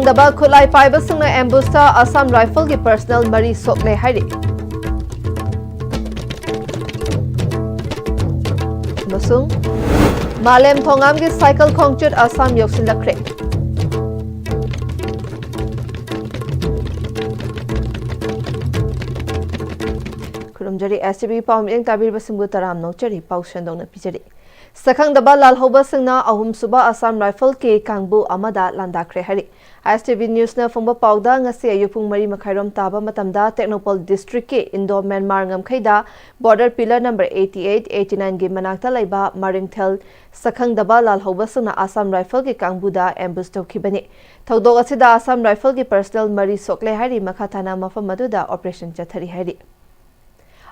Sakhangdaba Khulai Paibasingna ambusta Assam Rifle ki personal mari sokle hairi. Masung Malem Thongam ki cycle khongchut Assam yoksilakre. Kurumjari STB Pawming Tabir Basimbu Taram Nokchari Paushandong na Pijari. Sakhangdaba Lalhoba Singna Ahum Suba Assam Rifle ke Kangbu Amada Landakre Hari. STV News na Fungba Pauda ngasi ayupung mari makhairom taba matamda Technopol District ke Indo Myanmar ngamkhaida border pillar number 88 89 ge manakta laiba Maringthel Sakhangdaba Lalhoba Singna Assam Rifle ke Kangbu da ambush tawkhibani. Thodok asida Assam Rifle ke personal mari sokle hari makhathana mafam maduda operation chathari hari.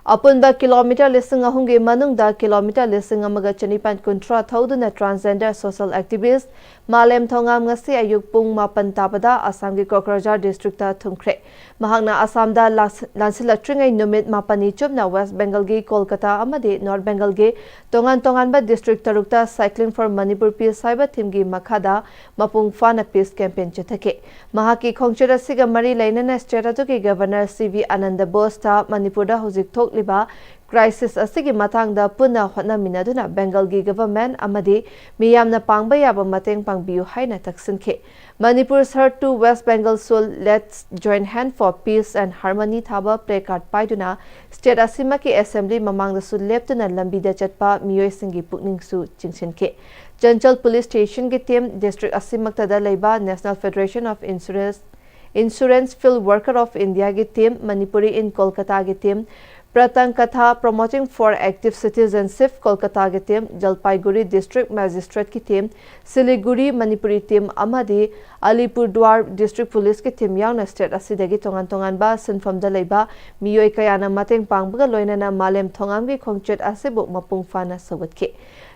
Apunba kilometer listing ahungi manungda kilometer listing amaga chanipan kuntra thauduna transgender social activist Malem Thongam ngasi ayuk pung mapan tabada Assam ki Kokrajhar district ta thungkre mahangna Assam da lansila tringai numit mapani chupna West Bengal gi Kolkata amadi North Bengal gi tongan ba district tarukta cycling for Manipur peace cyber team gi makhada mapung fana peace campaign chathake mahaki khongchura siga mari lainana state atu governor CV Ananda Bose ta Manipur da hojik thok liba crisis asigi matangda puna hotna minaduna Bengal gi government amadi miyamna pangba yaba mateng pangbiu haina taksinke Manipur's heard to West Bengal soul let's join hand for peace and harmony thaba placard paiduna state asima ki assembly mamangda su leptuna lambida chatpa miyoi singi pukning su chingchinke Chanchal police station ki team district asimakta da leiba National Federation of Insurance Field Worker of India ki team Manipuri in Kolkata ki team Pratang Katha promoting for active citizenship Kolkata ki team Jalpaiguri district magistrate ki team Siliguri Manipuri team amadi Alipurduar district police ki team yauna state asidagi tongan ba sinfam da leiba miyoi kayana mateng pangbaga loinana Malem Thongam ki khongchet asibu mapung fana sawatke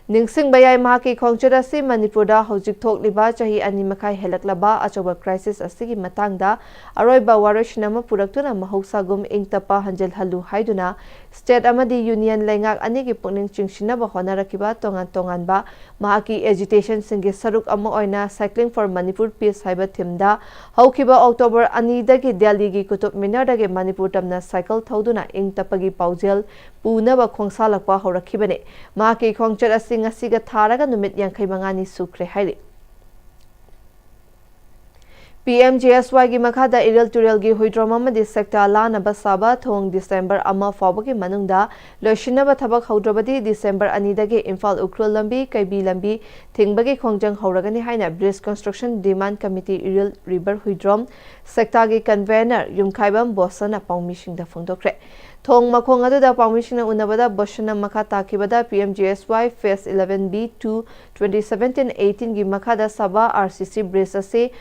Ningsing bayai mahaki khongchet asi Manipur da hojik thok liba chahi ani makai helaklaba achoba crisis asigi matangda aroiba waroshinama puraktuna mahogsagum ingtapa hanjel halu haiduna state amadi union lengak ani ki pukning chingsinaba honarakiba tongan ba mahaki agitation singi saruk ama oina cycling for Manipur peace haiba thimda haukiba October ani dagi Delhi gi kutub minar dagi Manipur tamna cycle thoduna ingtapagi paujel punaba khongsalakpa horakhibane mahaki khongchet asi ngasiga tharaga numit 85 sukre hairi Pm-Istv gi makhada iril turil gi huidrom amadi sector lana basaba thong December ama fawbagi manungda loishinaba thabak haudrabadi December ani dagi Imphal Ukrul lambi Kaibi lambi thingbagi khongjang hauragani haina bridge construction demand committee iril river huidrom sector gi convener Yumkhaibam Bosana Pawmishing da phongdokre Thong makhong aduda Pawmishing unabada Bosana makha takibada Pm-Istv phase 11B to 2017-18 gi makhada saba RCC bridge ase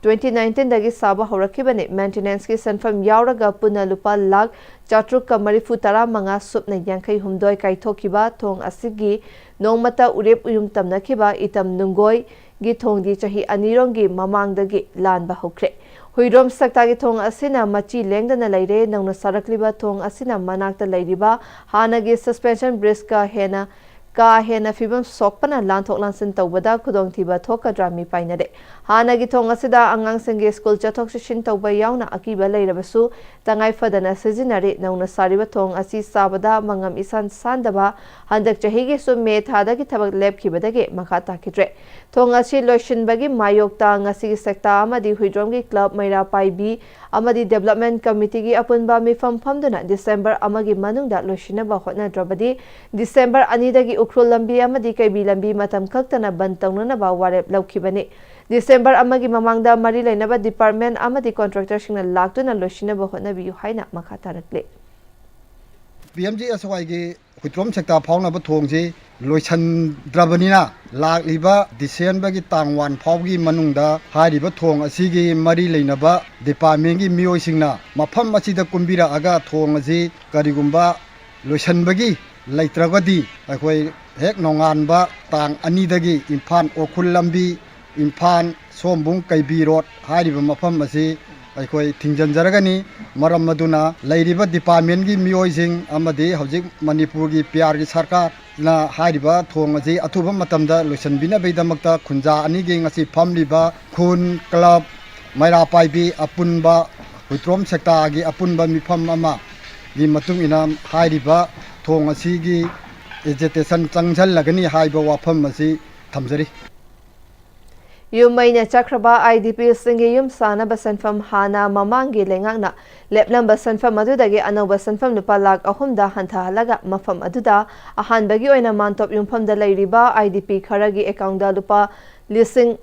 2019 dagi saba horakibane maintenance ki sanfam yauraga puna lupa lakh chatruk ka marifu tara manga supna yankai humdoi kaithokiba thong asigi nongmata urep uyum tamnakiba itam nungoi gi thongdi chahi anirongi mamangdagi lanba hokre huidrom sakta gi thong asina machi lengdana leire nongna sarakliba thong asina manakta leiriba hanagi suspension bridge ka hena fibam sokpana lanthok lansin tawbada khudong thiba thokadra mi painade hanagi thong asida angang singe school chathok shin tawba yauna akiba leirabasu tangai fadana sijinari nauna sariba thong asi sabada mangam isan sandaba handak chahigi su me thada gi thabak lab khibadage makha takidre thong asi loishin bagi mayokta ngasi sekta amadi huidrom gi club maira paibi amadi development committee gi apunba mi famduna December amagi manungda loishinaba hotna drabadi December ani dagi ukrul lambi amadi Kaibi lambi matam kaktana bantangna ba warep laukhibani December amagi mamangda mari lainaba department amadi contractor singna laktuna loishinaba hotna bi haina makha tarakle Pm-Istv gi huitrom sekta phawna ba thongji loisan drabanina lakliba December gi tangwan phawgi manungda hariba thong asigi mari leinaba department gi miyoi singna mafam asida kumbira aga thong aji karigumba loisanbagi laitragadi akhoi hek nonganba tang anidagi Imphal Okhul lambi Imphal Sombung Kaibi road hariba mafam asi akhoi thingjanjaragani maram maduna lairiba department gi miyoi amadi hojik Manipur gi PR gi sarkar na hariba thong aji athuba matamda loisanbina beidamakta khunja ani gi ngasi famliba khun club maira paibi apunba huitrom sekta gi apunba mifam ama gi matung ina hairiba thong asi gi agitation changjal lagani haiba wafam asi thamjari Yumaina Chakraba IDP Singi Yum Sana Basanfam Hana Mamangi Lengakna Leplam Basanfam Adudagi Ano Basanfam Nupalak Ahumda Hanta Halaga Mafam Aduda Ahan Bagi Oina Mantop Yumpam da Lairiba IDP Karagi Ekangda Lupa Lising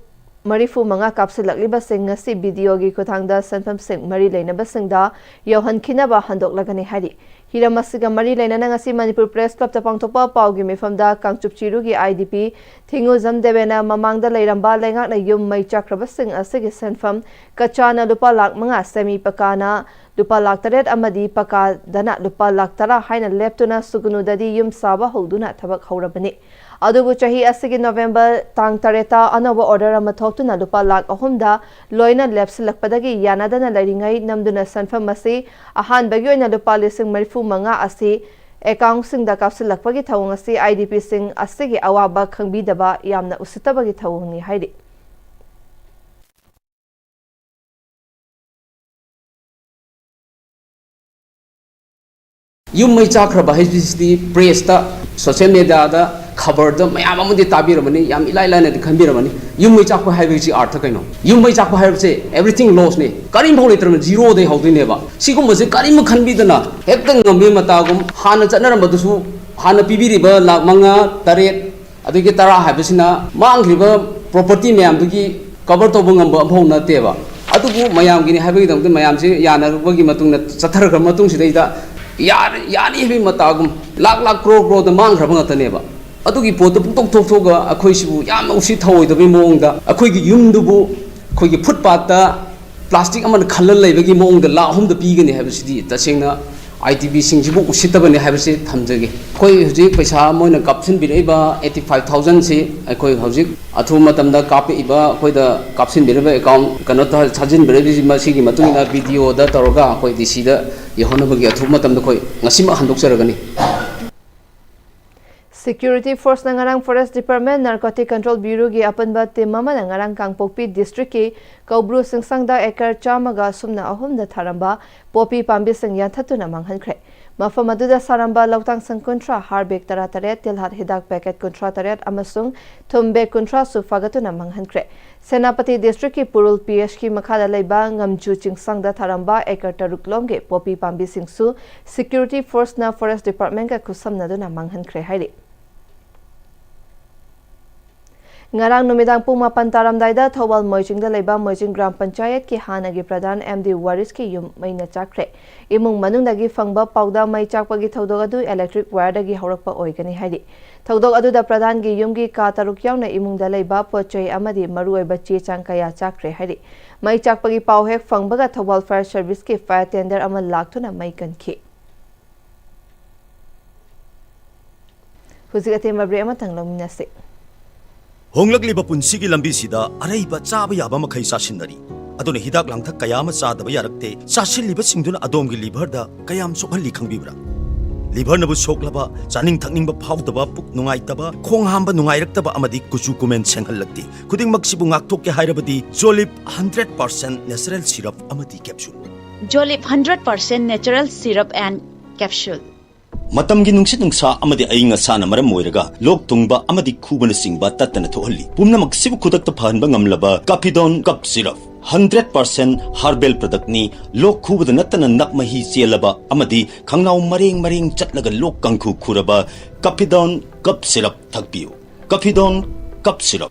Marifu Manga Kapsilak Liba Sing Ngasi Bidyogi Kutangda Sanfam Sing Mari Lena Basingda Yohan Kinaba Handok Lagani Hari Hiramasiga Mari Lena Ngasi Manipur Press Club Tapangtopa Paugi Mifamda Kangchup Chirugi IDP Thingu Zamdebena Mamangda Lairamba Lengakna Yum Mai Chakraba Sing Asigi Sanfam Kachana Lupa Lak Manga Semi Pakana Lupa Lak Taret Amadi Paka Dana Lupa Lak Tara Haina Leptuna Sugunu Dadi Yum Saba Holduna Tabak Haurabani Adubu Chahi Asigi November Tang Tareta Anova Order Amathokuna Lupa Lak Ahumda Loina Lepsilakpadagi Yanadana Laringai Namduna Sanfam Masi Ahan Bagyoina Lupa Lising Marifu Manga Asi Ekang Sing da Kapsilakpagi Tawang Asi IDP Sing Asigi Awaba Kangbidaba Yamna Usitabagi Tawang ni Haidi Yum mai chakraba Pm-Istv press ta social media da khabar da mayam amudi tabiramani yam ilai lana di khambiramani yum mai chakpa haibi artha kaino yum mai chakpa haibi everything loss ne karim bhole term zero de haudine ba sigum se karim khanbi dana hekta ngami mata gum hana chanaram badusu hana pibiri ba lak manga taret adugi tara haibisina mangriba property mayam dugi cover to bungam ba bhona teba adugu mayam gini haibi dam mayam se yana bagi matung na chathar ga matung sidaida yani hebi matagum lak crore da mang khraba ngataneba adugi pot puktok thok thoga akhoi sibu yam usi thoi da be mong da akhoi gi yum dubu khoi gi footpath da plastic aman khalal leibagi mong da la hum da pigani habisidi tasengna IDP singjibu usitabani habisi thamjage khoi hoji paisa moina kapsin bireba 85000 se akhoi hoji athu matam da kapi iba khoi da kapsin bireba account kano ta chajin birebi masigi matungina video da toroga khoi disi da yahonabagi athu matam da khoi ngasima handok saragani Security Force Nangarang Forest Department Narcotic Control Bureau gi apanba team mama nangarang Kangpokpi District ki Kaubru Singsangda ekar chamaga sumna ahumda tharamba popi pambi sing yanthatuna manghankhre mafam aduda saramba lautang sang kontra harbek tara taret tilhat hidak packet kontra taret amasung thumbe kontra su fagatuna manghankhre Senapati District ki Purul PH ki makhala leiba ngamju chingsangda tharamba ekar taruklomge popi pambi singsu Security Force na Forest Department ka kusamna duna manghankhre hairi Ngarang numidang pung mapan taramdaida Thawal Moijingda leiba Moijing Gram Panchayat ki hanagi Pradhan MD Waris ki yum maina chakre imung manungdagi fangba pauda mai chakpagi thodog adu electric wire dagi haurakpa oigani haidi thodog adu da Pradhan gi yum gi ka taruk yauna imung da leiba pochai amadi marui ba che changkaya chakre haidi mai chakpagi pau hek fangbaga Thawal Fire Service ki fire tender amal lakthuna mai kanki huzigate mabre ama tanglomnase Honglakliba punsigi lambi sida araiba chaba yaba makhai sasinari adone hidak langthak kayama chadaba yarakte sasilliba singduna adomgi liver da kayam sokhalli khangbibra liver nabu soklaba chaning thakningba phawdaba puk nungaitaba khonghamba nungairaktaba amadi kuchu kumen senghallakti khuding maksibu ngaktokke hairabadi Jolip 100% natural syrup amadi capsule Jolip 100% natural syrup and capsule Matamgi nungsit nungsa amadi ayinga sana maram moiraga lok tungba amadi khubana singba tatana thohalli pumna maksibu khudakta phanba ngamlaba Capidon cup syrup 100% herbal product ni lok khubada natana nakmahi chelaba amadi khangnaw maring chatlaga lok kangkhu khuraba Capidon cup syrup thakpiu Capidon cup syrup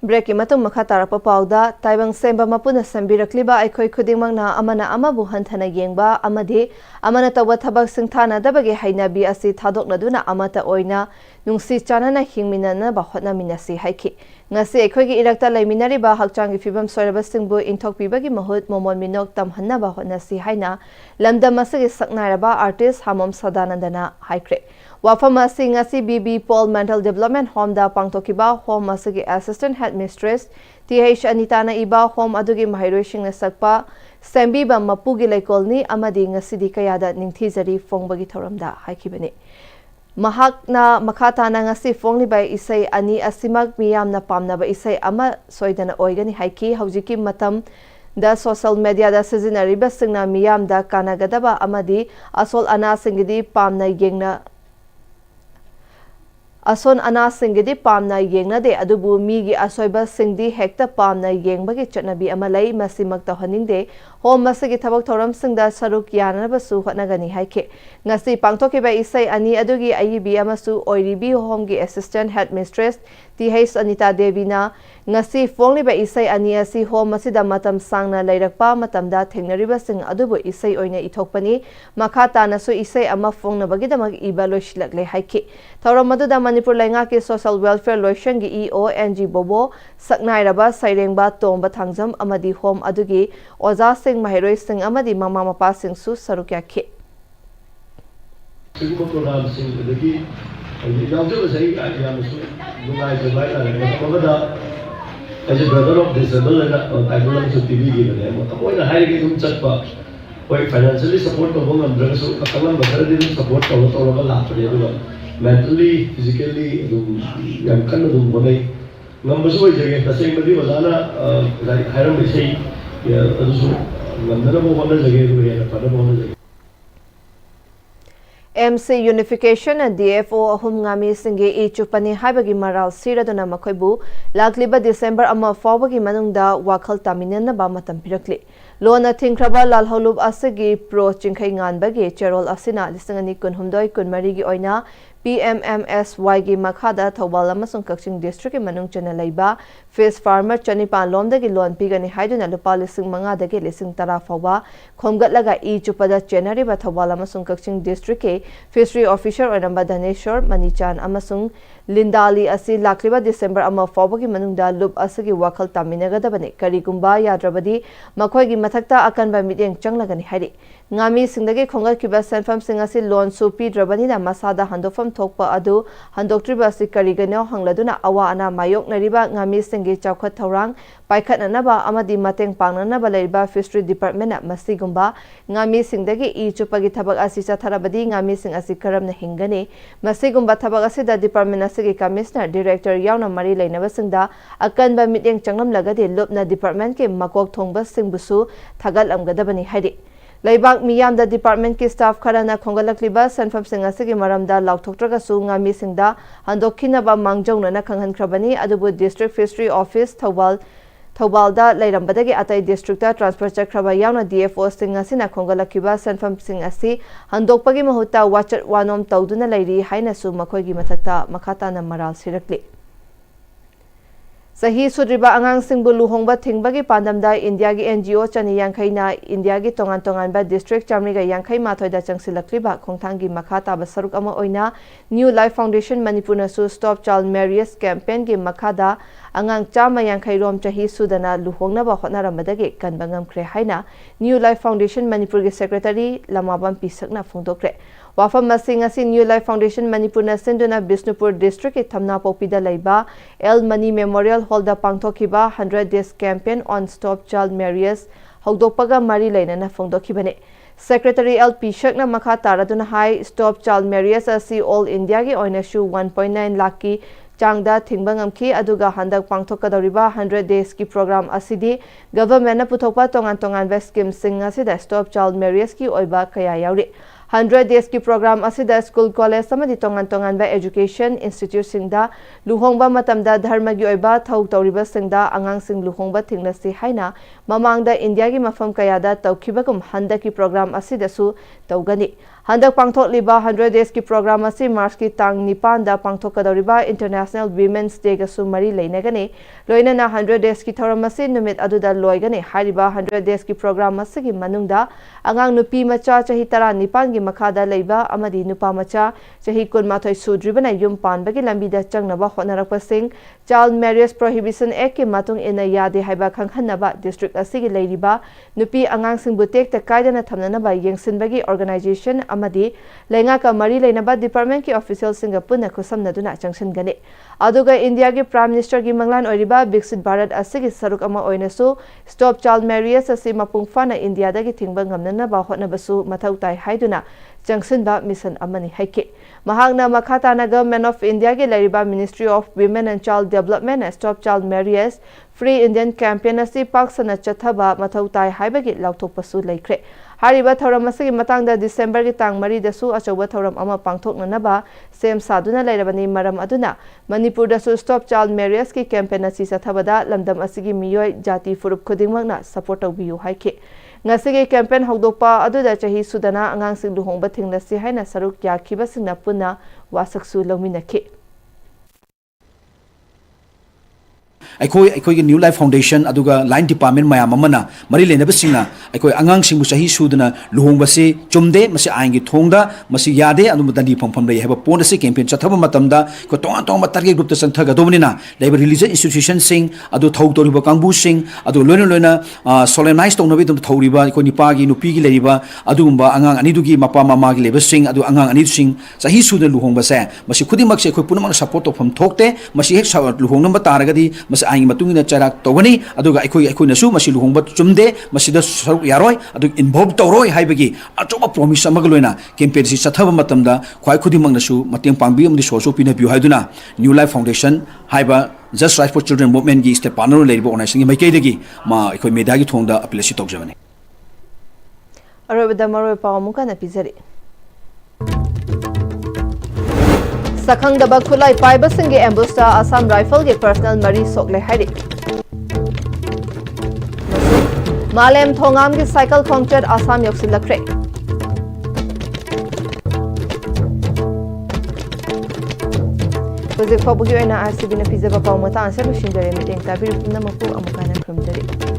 Break matung makha tarapa pauda taibang semba mapuna sambirakliba aikhoi khudingmangna amana amabu hanthana yengba amadi amana tawa thabak singthana dabage hainabi asi thadokna duna amata oina nungsi chanana hingminana ba hotna minasi haiki ngasi aikhoi irakta laiminari ba hakchangi fibam soiraba singbu inthokpibagi mahut momon minok tamhanna ba hotna si haina lamdam asigi saknairaba artist Hamom Sadanandana haikre Wafam asing asi BB Paul Mental Development Home da pangtokiba home asigi Assistant Headmistress TH Anitana iba home adugi mahiroishing nasakpa Sembi ba mapugi laikolni amadi ngasidi kayada ningthizari fongbagi thoramda haikibani Mahakna makhatana ngasi fongliba isai ani asimak miyamna pamnaba isai ama soidana oigani haiki haujiki matam da social media da sizinariba singna miyam da kanagadaba amadi asol ana singidi pamna yengna ason ana singidi pamna yengna de adubu migi asoiba singdi hekta pamna yengbagi chatnabi amalai masimakta haningde hom masigi thabak thoram singda saruk yanaba su hotnagani haike ngasi pangthokiba isai ani adugi ayibi amasu oiribi homgi assistant headmistress TH Anita Devina ngasi fongliba isai ani asi hom masida matam sangna leirakpa matamda thengnariba sing adubu isai oina ithokpani makhata nasu isai ama fongnabagidamag iba loislakle haike thoram maduda Manipur Lainga ke Social Welfare Lotion gi EO NG Bobo saknairaba sairengba tomba thangjam amadi hom adugi oza sing mahiroi sing amadi mama mapa sing su sarukya ke Siguro program sing adagi yawjo sai ayam su dungai dungai na komada as a brother of disabled na tagulang su TV gi na mo tapoy na high gi dum chatpa koi financially support ko ngam dra su katalang basara din support ko to ro la pare do mentally physically dum yam kan dum bonai ngam basu jage tasai madi wazana hairam bisai ya adusu ngam na mo wala jage do ya pada mo jage MC Unification and DFO ahum ngami singe e chupani haibagi maral siraduna makoibu lakliba December ama fawbagi manungda wakhal taminana ba matam pirakli lona thingkraba lalholub asigi pro chingkhai nganbagi cherol asina lisangani kunhumdoi kunmari gi oina Pm-Istv gi makhada thobal amasung kakching district manung chana leiba fish farmer chanipan lomdagi lon pigani haiduna lupa lising manga dagi lising tara fawba khomgatlaga e chupada chenari ba thobal amasung kakching district ke fishery officer oinamba Dhaneshwar Manichan amasung Lindali asi lakliba December ama fawbagi manungda lup asagi wakhal taminagadabani karigumba yadrabadi makhoi mathakta akanba mideng changlagani hairi ngami singdagi khongal kiba senfam singasi loan su pidrabani na masada handofam thokpa adu handoktriba si karigano hangladuna awa ana mayok nariba ngami singi chawkhat thorang paikhatnanaba amadi mateng pangnanaba leiba fishery department na masigumba ngami singdagi e chupagi thabak asi chatharabadi ngami sing asi karamna hingani masigumba thabak asi da department asigi commissioner director yauna mari leinaba singda akanba mideng changlam lagadi lupna department ke makok thongba singbusu thagal amgadabani hairi Laibak miyam da department ki staff kharana khongalakliba sanfam sing asigi maramda laukthoktraga su ngami singda handokhinaba mangjongna na khanghankrabani adubu district fishery office Thaubalda lairambadagi atai district ta transfer chakraba yauna DFO sing asina khongalakiba sanfam sing asi handokpagi mahuta wachat wanom tawduna lairi haina su makhoigi mathakta makhata na maral sirakli Sahi sudriba angang singbu luhongba thingbagi pandamda India gi NGO chani yangkhaina India gi tongan ba district chamriga yangkhai mathoida changsilakliba khongthangi makhata ba saruk ama oina New Life Foundation Manipur na su Stop Child Marriage campaign gi makhada angang chama yangkhai rom chahi sudana luhongna ba hotnarambadagi kanbangam kre haina New Life Foundation Manipur gi secretary Lamabam Pisakna phongdokre Wafam masing asi New Life Foundation Manipur na sinduna Bisnupur district ke thamna popida leiba El Mani Memorial Hall da pangthokiba 100 days campaign on Stop Child Marriage hogdokpaga mari leinana phongdokhibane Secretary L Pishak na makha taraduna hai Stop Child Marriage asi all India gi oina shu 1.9 lakh ki changda thingbangamki aduga handak pangthokadoriba 100 days ki program asidi government na puthokpa tongan scheme sing asida Stop Child Marriage ki oiba kaya yauri 100 days ki program asida school college samadi tongan ba education institute singda luhongba matamda dharma gi oiba thau tawriba singda angang sing luhongba thinglasi haina mamangda India gi mafam kayada tawkhibagum handa ki program asida su tawgani handak pangthokliba 100 days ki program asi March ki tang 9 da pangthokadoriba International Women's Day ga su mari leinagani loina na 100 days ki thoramasi numit aduda loigani hariba 100 days ki program asigi manungda angang nupi macha chahi tara nipan gi makhada leiba amadi nupa macha chahi kunmathoi sudribana yum panbagi lambida changnaba honarakpasing Child Marriage Prohibition Act ki matung ina yade haiba khanghanaba district asigi leiriba nupi angang singbu tekta kaidana thamnanaba yengsinbagi organization amadi lenga ka mari leinaba department ki official singa punna khusamnaduna changsingani aduga India gi prime minister gi manglan oiriba Biksit Bharat asigi saruk ama oinasu Stop Child Marriage asi mapung fana India dagi thingba ngamnana ba hotnabasu mathau tai haiduna changsinba mission amani haike mahangna makhata na Government of India ge lariba Ministry of Women and Child Development and Stop Child Marriage Free Indian Campaign asi paksana chathaba mathau tai haibagi lauthokpasu laikre hariba thoram asigi matangda December gi tang mari dasu achoba thoram ama pangthoknanaba sem saduna lairabani maram aduna Manipur dasu Stop Child Marriage ki campaign asi chathabada lamdam asigi miyoi jati furup khudingmakna support tawbiyu haike ngasigi campaign hogdopa aduda chahi sudana angang sing luhongba thinglasi haina saruk yakhiba singna punna wasaksu lominaki अखोई New Life Foundation line department ma'am मरी लेना अखोई आगांग चाही सूदना लुहोंबसे चुमदे आइन की थोंदा यादे दंडी फंफम है पोन से कैंपेन चथब तों तों टारगेट ग्रुप चंथगदबनीना रिलीजियस इंस्टीट्यूशन थौतरीब कांगबू लोन लोन सोलेनाइज तौनबी थौरीब अखोई निपागी नुपीगी लेरिबा आगांग अनिदुगी मपा ममागी लेबसिंग आगांग अनिदुसिंग चाही सूदना लुहोंबसे खुदिमक अखोई पुनमक सपोर्ट तौफम थोकते हेक लुहोंब तारगदी आइन मतुंगिना चराक तौगनी अखोइनसु लुहोंब चुमदे सरुक यारोय इन्वॉल्व तौरोय हाइबगी अचौबा प्रॉमिस लोना कैंपेन से चथब ख्वाई खुदिमकनसु मतेंग पांगबी अमदि सोर्सो पिनबियु हाइदुना न्यू लाइफ फाउंडेशन हाइबा Just Right for Children movement की स्टेट पार्टनर लेरिबो ऑर्गेनाइजेशन माइकैदगी मा अखोइ मेडिया की थोंदा अपील से तौजबनी अरोबदा मरोय पामुका न पिजरी Sakhangdaba khulai paiba singe ambusta Assam Rifle ge personal mari sokle hari Malem thongam ge cycle concert Assam yoksilakre Project Fabugi na RCB na pizza pa mata answer shinjare meeting tabir na mapu amukana krumjari